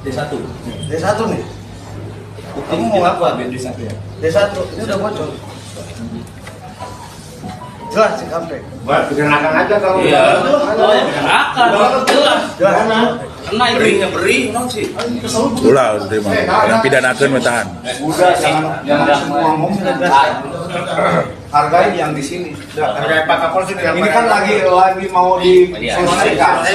D1. D1 nih. Kamu mau apa? D1 ya? D1 ini udah bocor. Jelas sih sampai. Buat pergerakan aja kalau Iya. Oh, ya pergerakan. Jelas. Jelas. Kena itu beri, non sih. Ulah terima. Yang pidanakeun mah tahan. udah jangan semua ngomong. Hargai yang di sini. Hargai Pak Kapolres ini kan lagi mau diselesaikan.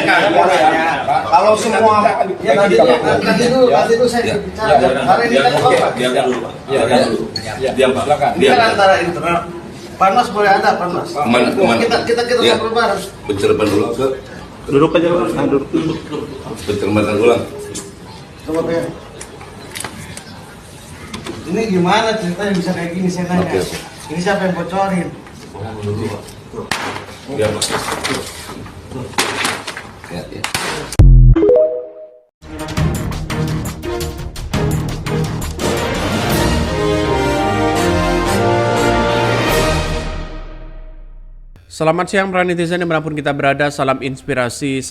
Kalau semua Ya tadi itu saya bicara. Hari ini kan Diam dulu, Pak. Diam, Pak. ini kan antara internal. Panas boleh ada panas. Kita ngobrol bareng. Pencerman ulang ke Duduk aja, duduk. pencerman ulang. Coba Pak. Ini gimana ceritanya bisa kayak gini saya nanya. Oke. Ini siapa yang bocorin? Diam, Pak. Ya, ya. Selamat siang para netizen dimanapun kita berada, salam inspirasi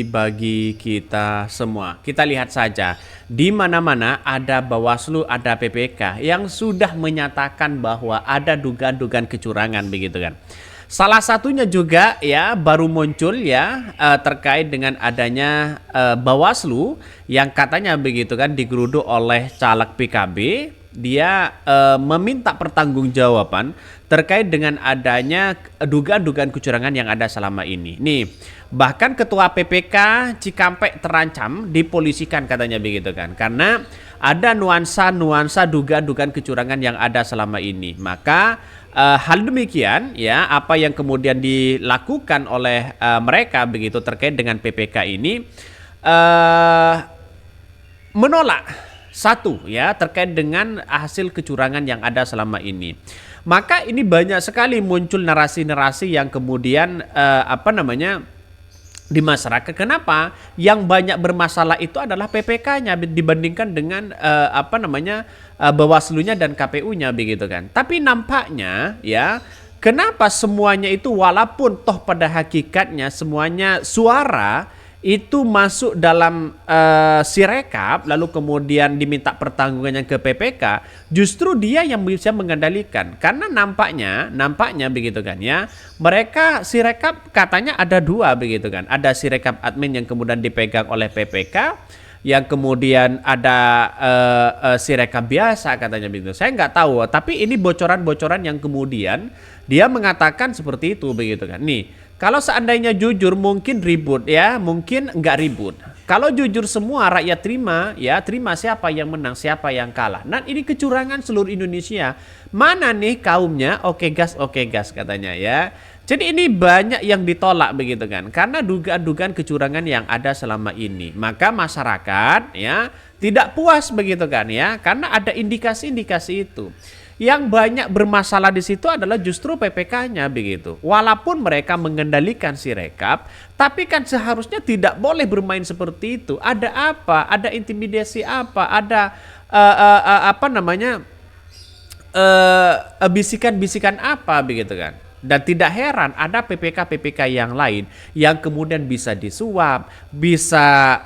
bagi kita semua. Kita lihat saja, di mana-mana ada Bawaslu, ada PPK yang sudah menyatakan bahwa ada dugaan-dugaan kecurangan begitu kan. Salah satunya juga ya baru muncul ya terkait dengan adanya Bawaslu yang katanya begitu kan digeruduk oleh caleg PKB. Dia meminta pertanggungjawaban terkait dengan adanya dugaan-dugaan kecurangan yang ada selama ini. Nih, bahkan Ketua PPK Cikampek terancam dipolisikan katanya begitu kan. Karena ada nuansa-nuansa dugaan-dugaan kecurangan yang ada selama ini. Maka hal demikian ya apa yang kemudian dilakukan oleh mereka begitu terkait dengan PPK ini menolak satu ya terkait dengan hasil kecurangan yang ada selama ini. Maka ini banyak sekali muncul narasi-narasi yang kemudian di masyarakat. Kenapa? Yang banyak bermasalah itu adalah PPK-nya dibandingkan dengan Bawaslu-nya dan KPU-nya begitu kan. Tapi nampaknya ya kenapa semuanya itu walaupun toh pada hakikatnya semuanya suara itu masuk dalam sirekap lalu kemudian diminta pertanggungannya ke PPK, justru dia yang bisa mengendalikan karena nampaknya begitu kan ya, mereka sirekap katanya ada dua begitu kan, ada sirekap admin yang kemudian dipegang oleh PPK, yang kemudian ada sirekap biasa katanya begitu. Saya nggak tahu, tapi ini bocoran-bocoran yang kemudian dia mengatakan seperti itu begitu kan. Nih, kalau seandainya jujur mungkin ribut ya, mungkin nggak ribut. Kalau jujur semua rakyat terima siapa yang menang, siapa yang kalah. Nah ini kecurangan seluruh Indonesia. Mana nih kaumnya? Oke gas katanya ya. Jadi ini banyak yang ditolak begitu kan. Karena dugaan-dugaan kecurangan yang ada selama ini. Maka masyarakat ya tidak puas begitu kan ya. Karena ada indikasi-indikasi itu. Yang banyak bermasalah di situ adalah justru PPK-nya begitu. Walaupun mereka mengendalikan sirekap, tapi kan seharusnya tidak boleh bermain seperti itu. Ada apa? Ada intimidasi apa? Ada bisikan-bisikan apa begitu kan? Dan tidak heran ada PPK yang lain yang kemudian bisa disuap, bisa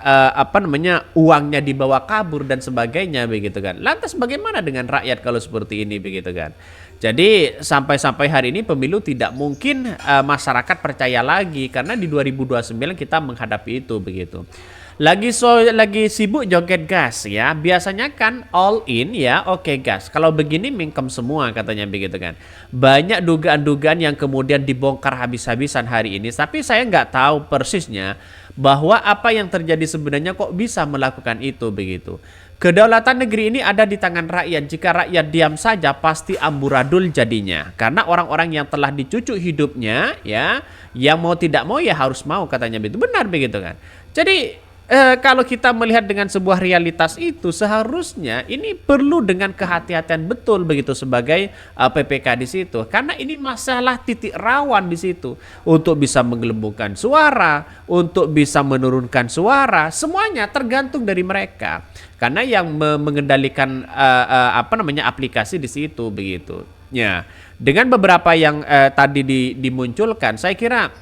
uangnya dibawa kabur dan sebagainya begitu kan. Lantas bagaimana dengan rakyat kalau seperti ini begitu kan. Jadi sampai hari ini pemilu tidak mungkin masyarakat percaya lagi karena di 2029 kita menghadapi itu begitu. Lagi sibuk joget gas ya. Biasanya kan all in ya, oke gas. Kalau begini mingkem semua katanya begitu kan. Banyak dugaan-dugaan yang kemudian dibongkar habis-habisan hari ini. Tapi saya nggak tahu persisnya bahwa apa yang terjadi sebenarnya kok bisa melakukan itu begitu. Kedaulatan negeri ini ada di tangan rakyat. Jika rakyat diam saja pasti amburadul jadinya. Karena orang-orang yang telah dicucuk hidupnya ya, yang mau tidak mau ya harus mau katanya begitu. Benar begitu kan. Jadi kalau kita melihat dengan sebuah realitas itu seharusnya ini perlu dengan kehati-hatian betul begitu sebagai PPK di situ karena ini masalah titik rawan di situ untuk bisa menggelembungkan suara, untuk bisa menurunkan suara, semuanya tergantung dari mereka karena yang mengendalikan aplikasi di situ begitu. Ya, dengan beberapa yang tadi dimunculkan, saya kira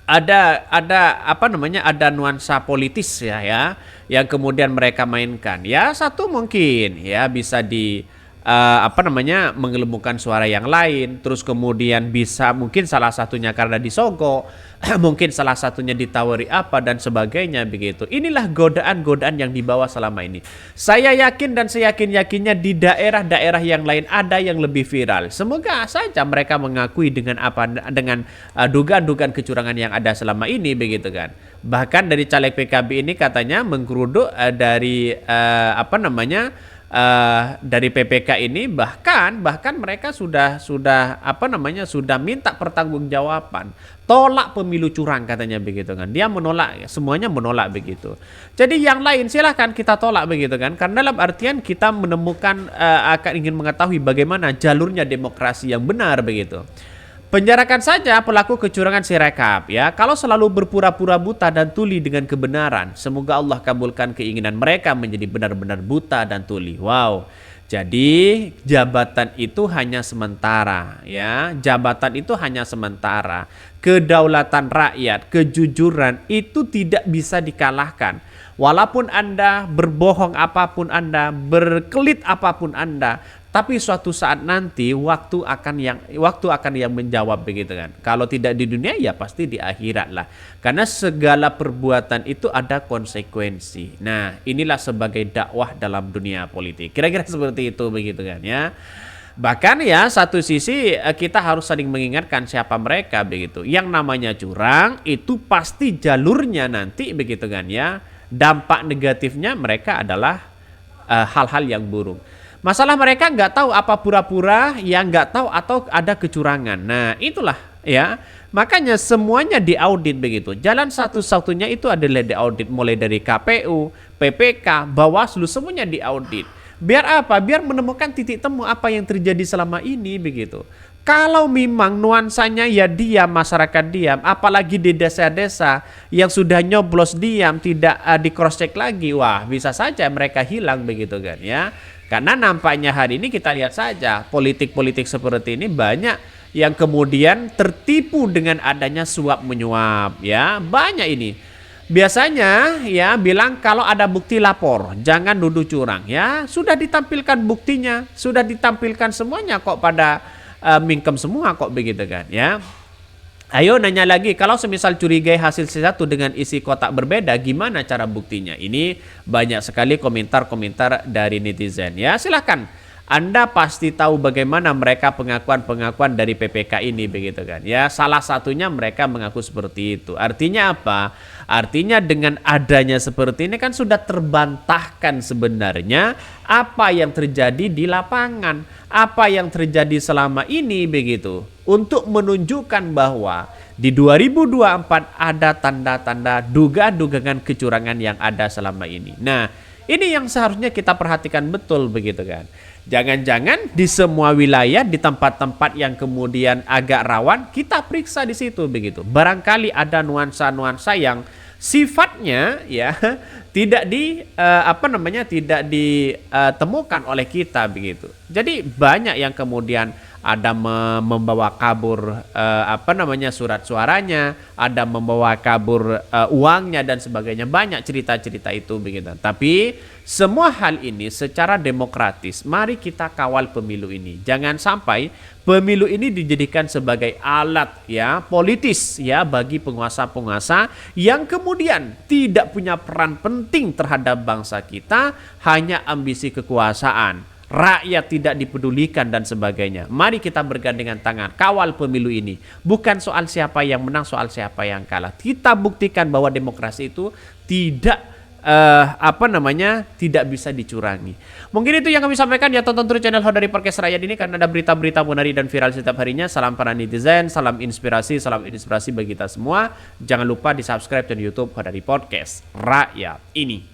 ada nuansa politis ya yang kemudian mereka mainkan. Ya satu mungkin ya bisa di mengelembungkan suara yang lain, terus kemudian bisa mungkin salah satunya karena disogok, mungkin salah satunya ditawari apa dan sebagainya begitu. Inilah godaan-godaan yang dibawa selama ini. Saya yakin dan seyakin-yakinnya di daerah-daerah yang lain ada yang lebih viral. Semoga saja mereka mengakui dengan dugaan-dugaan kecurangan yang ada selama ini begitu kan. Bahkan dari caleg PKB ini katanya menggeruduk dari dari PPK ini bahkan mereka sudah minta pertanggungjawaban, tolak pemilu curang katanya begitu kan. Dia menolak, semuanya menolak begitu. Jadi yang lain silahkan kita tolak begitu kan, karena dalam artian kita menemukan akan ingin mengetahui bagaimana jalurnya demokrasi yang benar begitu. Penjarakan saja pelaku kecurangan Sirekap ya. Kalau selalu berpura-pura buta dan tuli dengan kebenaran, semoga Allah kabulkan keinginan mereka menjadi benar-benar buta dan tuli. Wow. Jadi jabatan itu hanya sementara ya. Jabatan itu hanya sementara. Kedaulatan rakyat, kejujuran itu tidak bisa dikalahkan. Walaupun Anda berbohong apapun Anda, berkelit apapun Anda, tapi suatu saat nanti waktu akan yang menjawab begitu kan. Kalau tidak di dunia ya pasti di akhirat lah. Karena segala perbuatan itu ada konsekuensi. Nah, inilah sebagai dakwah dalam dunia politik. Kira-kira seperti itu begitu kan ya. Bahkan ya satu sisi kita harus saling mengingatkan siapa mereka begitu. Yang namanya curang itu pasti jalurnya nanti begitu kan ya. Dampak negatifnya mereka adalah hal-hal yang buruk. Masalah mereka nggak tahu apa pura-pura, yang nggak tahu atau ada kecurangan. Nah itulah ya, makanya semuanya diaudit begitu. Jalan satu-satunya itu adalah diaudit, mulai dari KPU, PPK, Bawaslu, semuanya diaudit. Biar apa? Biar menemukan titik temu apa yang terjadi selama ini begitu. Kalau memang nuansanya ya diam, masyarakat diam, apalagi di desa-desa yang sudah nyoblos diam, tidak di cross check lagi, wah bisa saja mereka hilang begitu kan ya. Karena nampaknya hari ini kita lihat saja politik-politik seperti ini banyak yang kemudian tertipu dengan adanya suap menyuap ya, banyak ini. Biasanya ya bilang kalau ada bukti lapor, jangan nuduh curang ya. Sudah ditampilkan buktinya, sudah ditampilkan semuanya kok pada mingkem semua kok begitu kan ya. Ayo nanya lagi, kalau semisal curigai hasil C1 dengan isi kotak berbeda, gimana cara buktinya? Ini banyak sekali komentar-komentar dari netizen ya. Silahkan, Anda pasti tahu bagaimana mereka pengakuan-pengakuan dari PPK ini begitu kan ya. Salah satunya mereka mengaku seperti itu. Artinya apa? Artinya dengan adanya seperti ini kan sudah terbantahkan sebenarnya apa yang terjadi di lapangan, apa yang terjadi selama ini begitu. Untuk menunjukkan bahwa di 2024 ada tanda-tanda dugaan kecurangan yang ada selama ini. Nah, ini yang seharusnya kita perhatikan betul begitu kan. Jangan-jangan di semua wilayah, di tempat-tempat yang kemudian agak rawan, kita periksa di situ begitu. Barangkali ada nuansa-nuansa yang sifatnya ya tidak ditemukan oleh kita begitu. Jadi banyak yang kemudian ada membawa kabur surat suaranya, ada membawa kabur uangnya dan sebagainya. Banyak cerita-cerita itu begitu. Tapi semua hal ini secara demokratis, mari kita kawal pemilu ini. Jangan sampai pemilu ini dijadikan sebagai alat ya politis ya bagi penguasa-penguasa yang kemudian tidak punya peran penting terhadap bangsa kita, hanya ambisi kekuasaan. Rakyat tidak dipedulikan dan sebagainya. Mari kita bergandengan tangan kawal pemilu ini. Bukan soal siapa yang menang, soal siapa yang kalah. Kita buktikan bahwa demokrasi itu tidak tidak bisa dicurangi. Mungkin itu yang kami sampaikan ya. Tonton terus channel Hodari Podcast Rakyat ini karena ada berita-berita menarik dan viral setiap harinya. Salam para netizen, salam inspirasi bagi kita semua. Jangan lupa di subscribe channel YouTube Hodari Podcast Rakyat ini.